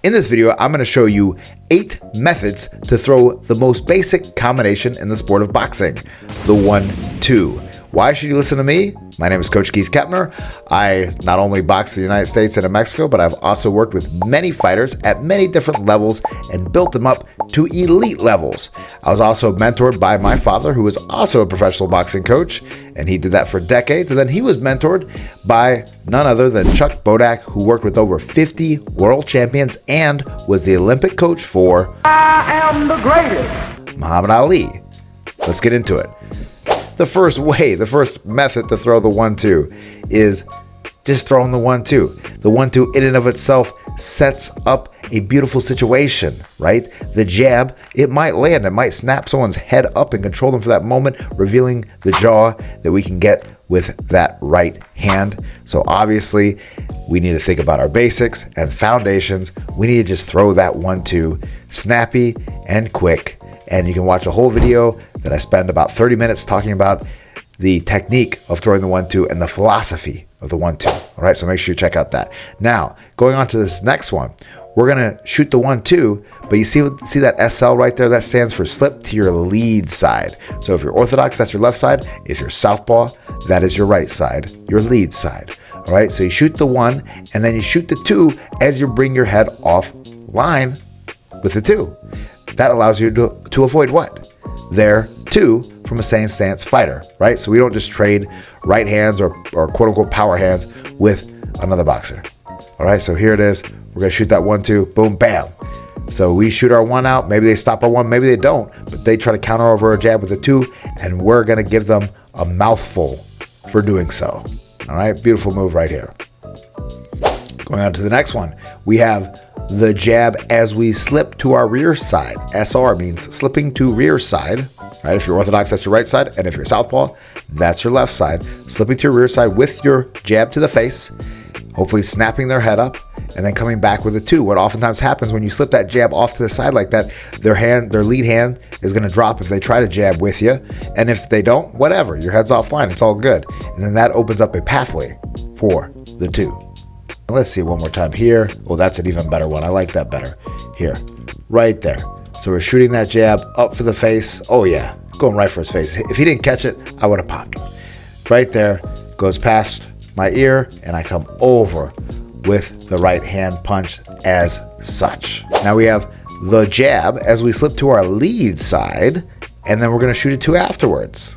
In this video, I'm going to show you 8 methods to throw the most basic combination in the sport of boxing, the 1-2. Why should you listen to me? My name is Coach Keith Kepner. I not only box in the United States and in Mexico, but I've also worked with many fighters at many different levels and built them up to elite levels. I was also mentored by my father, who was also a professional boxing coach, and he did that for decades. And then he was mentored by none other than Chuck Bodak, who worked with over 50 world champions and was the Olympic coach for I am the greatest, Muhammad Ali. Let's get into it. The first method to throw the 1-2 is just throwing the 1-2. The 1-2 in and of itself sets up a beautiful situation, right? The jab, it might land, it might snap someone's head up and control them for that moment, revealing the jaw that we can get with that right hand. So obviously, we need to think about our basics and foundations. We need to just throw that 1-2 snappy and quick. And you can watch a whole video that I spend about 30 minutes talking about the technique of throwing the 1-2 and the philosophy of the 1-2. All right, so make sure you check out that. Now, going on to this next one, we're gonna shoot the 1-2, but you see that SL right there? That stands for slip to your lead side. So if you're orthodox, that's your left side. If you're southpaw, that is your right side, your lead side. All right, so you shoot the 1, and then you shoot the 2 as you bring your head off line with the 2. That allows you to avoid what? Their 2 from a same stance fighter, right? So we don't just trade right hands or quote unquote power hands with another boxer. All right, so here it is. We're gonna shoot that 1-2, boom, bam. So we shoot our 1 out, maybe they stop our 1, maybe they don't, but they try to counter over a jab with a 2, and we're gonna give them a mouthful for doing so. All right, beautiful move right here. Going on to the next one, we have the jab as we slip to our rear side. SR means slipping to rear side, right? If you're orthodox, that's your right side. And if you're southpaw, that's your left side. Slipping to your rear side with your jab to the face, hopefully snapping their head up, and then coming back with a 2. What oftentimes happens when you slip that jab off to the side like that, their lead hand is gonna drop if they try to jab with you. And if they don't, whatever, your head's offline, it's all good. And then that opens up a pathway for the 2. Let's see it one more time here. Oh, that's an even better one. I like that better. Here, right there. So we're shooting that jab up for the face. Oh yeah, going right for his face. If he didn't catch it, I would have popped. Right there, goes past my ear, and I come over with the right hand punch as such. Now we have the jab as we slip to our lead side, and then we're gonna shoot it 2 afterwards.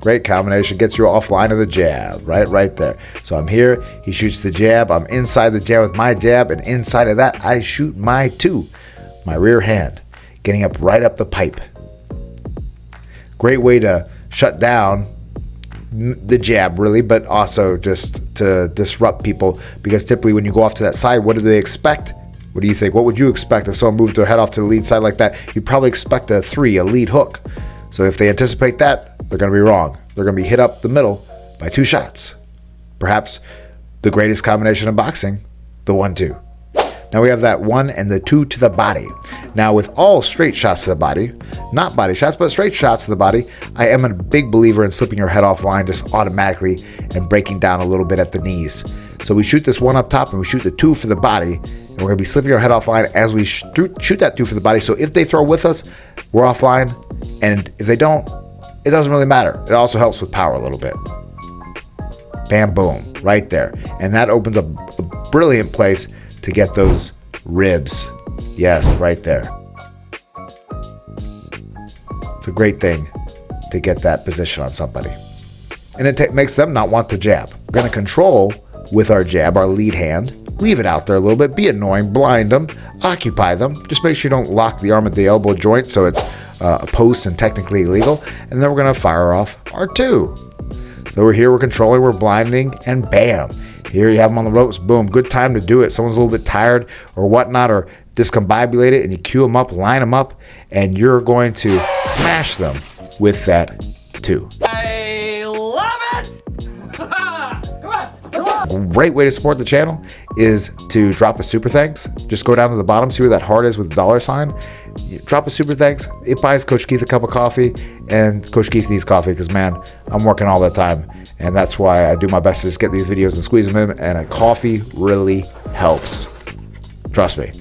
Great combination, gets you offline of the jab, right there. So I'm here, he shoots the jab, I'm inside the jab with my jab, and inside of that, I shoot my 2, my rear hand, getting up right up the pipe. Great way to shut down the jab, really, but also just to disrupt people, because typically when you go off to that side, what do they expect? What do you think? What would you expect if someone moved their head off to the lead side like that? You'd probably expect a 3, a lead hook. So if they anticipate that, they're going to be wrong. They're going to be hit up the middle by 2 shots. Perhaps the greatest combination in boxing, the 1-2. Now we have that 1 and the 2 to the body. Now with all straight shots to the body, not body shots, but straight shots to the body, I am a big believer in slipping your head offline just automatically and breaking down a little bit at the knees. So we shoot this 1 up top and we shoot the 2 for the body, and we're going to be slipping our head offline as we shoot that 2 for the body. So if they throw with us, we're offline, and if they don't, it doesn't really matter. It also helps with power a little bit. Bam, boom, right there. And that opens up a brilliant place to get those ribs. Yes, right there. It's a great thing to get that position on somebody. And it makes them not want the jab. We're gonna control with our jab, our lead hand, leave it out there a little bit, be annoying, blind them, occupy them. Just make sure you don't lock the arm at the elbow joint so it's a post and technically illegal. And then we're gonna fire off our 2. So we're here, we're controlling, we're blinding, and bam. Here you have them on the ropes, boom, good time to do it. Someone's a little bit tired or whatnot, or discombobulated, and you cue them up, line them up, and you're going to smash them with that 2. I love it. Come on, let's go. A great way to support the channel is to drop a super thanks. Just go down to the bottom, see where that heart is with the $sign. Drop a super thanks. It buys Coach Keith a cup of coffee, and Coach Keith needs coffee because, man, I'm working all the time, and that's why I do my best to just get these videos and squeeze them in, and a coffee really helps. Trust me.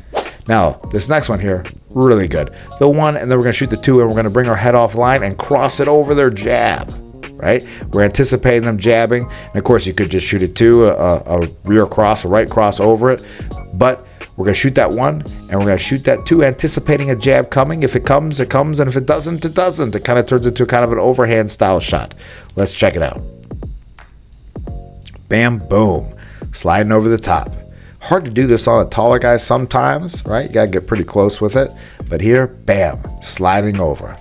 Now, this next one here, really good. The 1, and then we're going to shoot the 2, and we're going to bring our head offline and cross it over their jab, right? We're anticipating them jabbing. And of course, you could just shoot it 2, a rear cross, a right cross over it. But we're going to shoot that 1, and we're going to shoot that 2, anticipating a jab coming. If it comes, it comes. And if it doesn't, it doesn't. It kind of turns into kind of an overhand style shot. Let's check it out. Bam, boom. Sliding over the top. Hard to do this on a taller guy sometimes, right? You got to get pretty close with it. But here, bam, sliding over.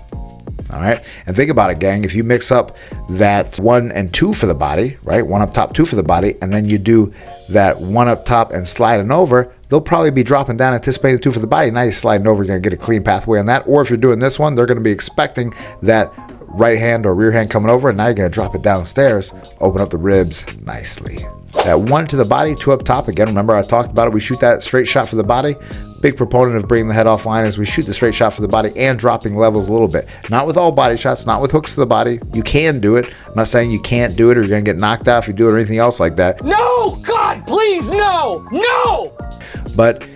All right. And think about it, gang. If you mix up that 1 and 2 for the body, right? 1 up top, 2 for the body, and then you do that 1 up top and sliding over, they'll probably be dropping down, anticipating the 2 for the body. Now you're sliding over, you're going to get a clean pathway on that. Or if you're doing this one, they're going to be expecting that right hand or rear hand coming over, and now you're going to drop it downstairs, open up the ribs nicely. That 1 to the body, 2 up top. Again, remember I talked about it. We shoot that straight shot for the body. Big proponent of bringing the head offline is we shoot the straight shot for the body and dropping levels a little bit. Not with all body shots, not with hooks to the body. You can do it. I'm not saying you can't do it or you're going to get knocked out if you do it or anything else like that. No! God, please, no! No! But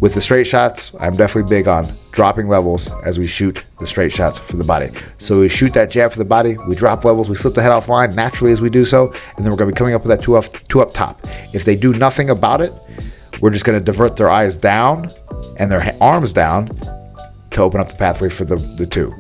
with the straight shots, I'm definitely big on dropping levels as we shoot the straight shots for the body. So we shoot that jab for the body, we drop levels, we slip the head offline naturally as we do so, and then we're going to be coming up with that two up top. If they do nothing about it, we're just going to divert their eyes down and their arms down to open up the pathway for the 2.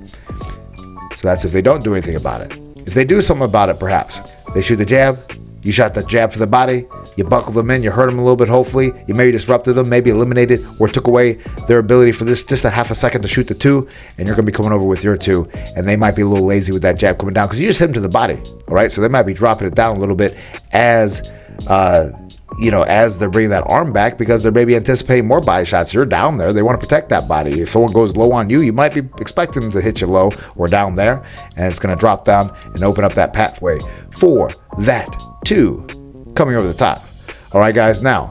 So that's if they don't do anything about it. If they do something about it, perhaps they shoot the jab, you shot that jab for the body, you buckled them in, you hurt them a little bit, hopefully. You maybe disrupted them, maybe eliminated or took away their ability for this just a half a second to shoot the 2, and you're going to be coming over with your 2, and they might be a little lazy with that jab coming down because you just hit them to the body, all right? So they might be dropping it down a little bit as they're bringing that arm back because they're maybe anticipating more body shots. You're down there. They want to protect that body. If someone goes low on you, you might be expecting them to hit you low or down there, and it's going to drop down and open up that pathway for that 2 coming over the top. All right, guys. Now,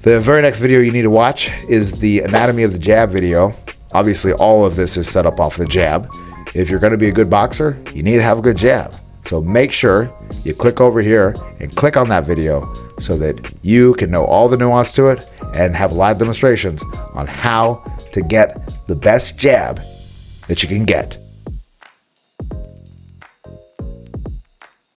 the very next video you need to watch is the anatomy of the jab video. Obviously, all of this is set up off the jab. If you're going to be a good boxer, you need to have a good jab. So make sure you click over here and click on that video so that you can know all the nuance to it and have live demonstrations on how to get the best jab that you can get.